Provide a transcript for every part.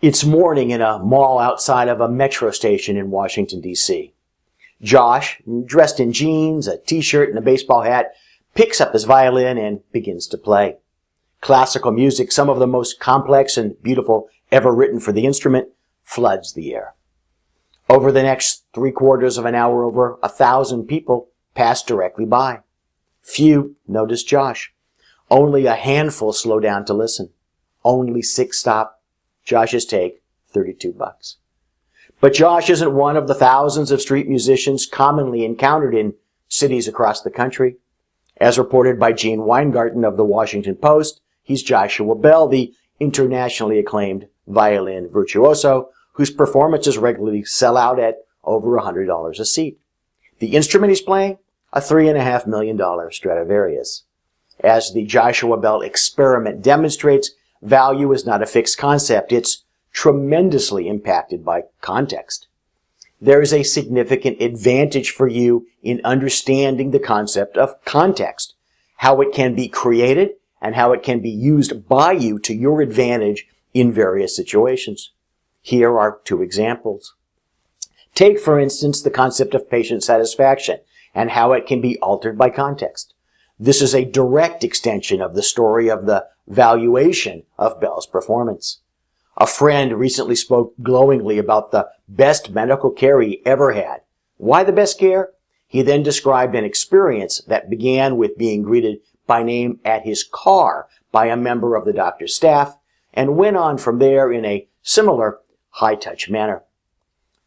It's morning in a mall outside of a metro station in Washington, D.C. Josh, dressed in jeans, a t-shirt, and a baseball hat, picks up his violin and begins to play. Classical music, some of the most complex and beautiful ever written for the instrument, floods the air. Over the next 3/4 of an hour, over 1,000 people pass directly by. Few notice Josh. Only a handful slow down to listen. Only 6 stop. Josh's take, $32. But Josh isn't one of the thousands of street musicians commonly encountered in cities across the country. As reported by Gene Weingarten of the Washington Post, he's Joshua Bell, the internationally acclaimed violin virtuoso, whose performances regularly sell out at over $100 a seat. The instrument he's playing? A $3.5 million Stradivarius. As the Joshua Bell experiment demonstrates, value is not a fixed concept. It's tremendously impacted by context. There is a significant advantage for you in understanding the concept of context, how it can be created and how it can be used by you to your advantage in various situations. Here are 2 examples. Take, for instance, the concept of patient satisfaction and how it can be altered by context. This is a direct extension of the story of the valuation of Bell's performance. A friend recently spoke glowingly about the best medical care he ever had. Why the best care? He then described an experience that began with being greeted by name at his car by a member of the doctor's staff and went on from there in a similar high-touch manner.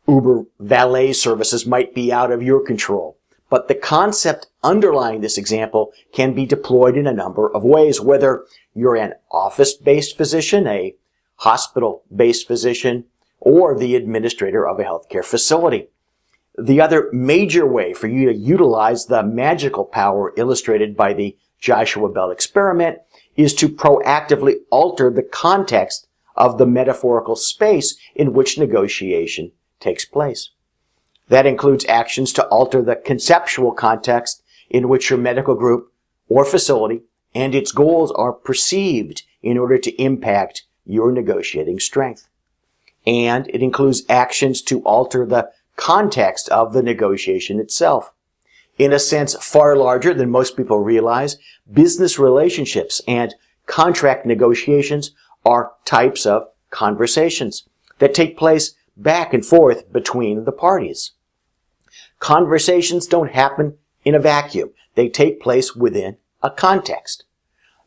Uber valet services might be out of your control, but the concept underlying this example can be deployed in a number of ways, whether you're an office-based physician, a hospital-based physician, or the administrator of a healthcare facility. The other major way for you to utilize the magical power illustrated by the Joshua Bell experiment is to proactively alter the context of the metaphorical space in which negotiation takes place. That includes actions to alter the conceptual context in which your medical group or facility and its goals are perceived in order to impact your negotiating strength. And it includes actions to alter the context of the negotiation itself. In a sense far larger than most people realize, business relationships and contract negotiations are types of conversations that take place back and forth between the parties. Conversations don't happen in a vacuum. They take place within a context.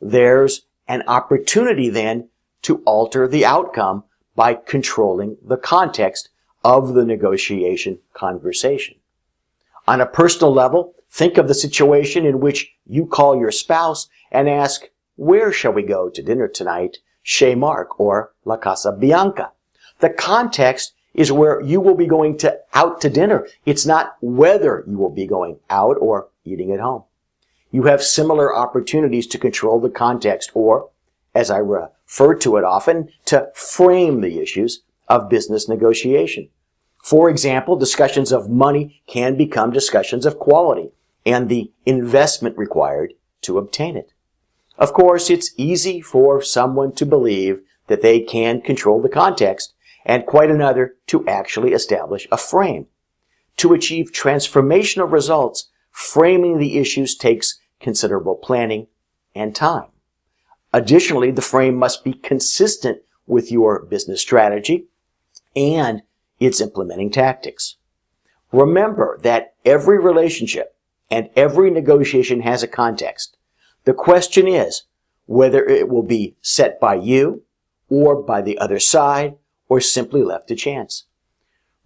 There's an opportunity then to alter the outcome by controlling the context of the negotiation conversation. On a personal level, think of the situation in which you call your spouse and ask, "Where shall we go to dinner tonight? Chez Marc or La Casa Bianca?" The context is where you will be going out to dinner. It's not whether you will be going out or eating at home. You have similar opportunities to control the context, or, as I refer to it often, to frame the issues of business negotiation. For example, discussions of money can become discussions of quality and the investment required to obtain it. Of course, it's easy for someone to believe that they can control the context and quite another to actually establish a frame. To achieve transformational results, framing the issues takes considerable planning and time. Additionally, the frame must be consistent with your business strategy and its implementing tactics. Remember that every relationship and every negotiation has a context. The question is whether it will be set by you or by the other side or simply left to chance.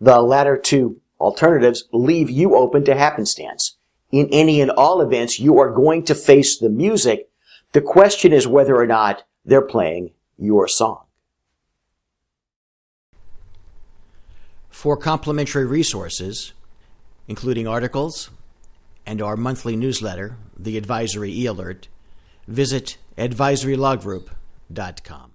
The latter 2 alternatives leave you open to happenstance. In any and all events, you are going to face the music. The question is whether or not they're playing your song. For complimentary resources, including articles and our monthly newsletter, The Advisory E-Alert, visit advisorylawgroup.com.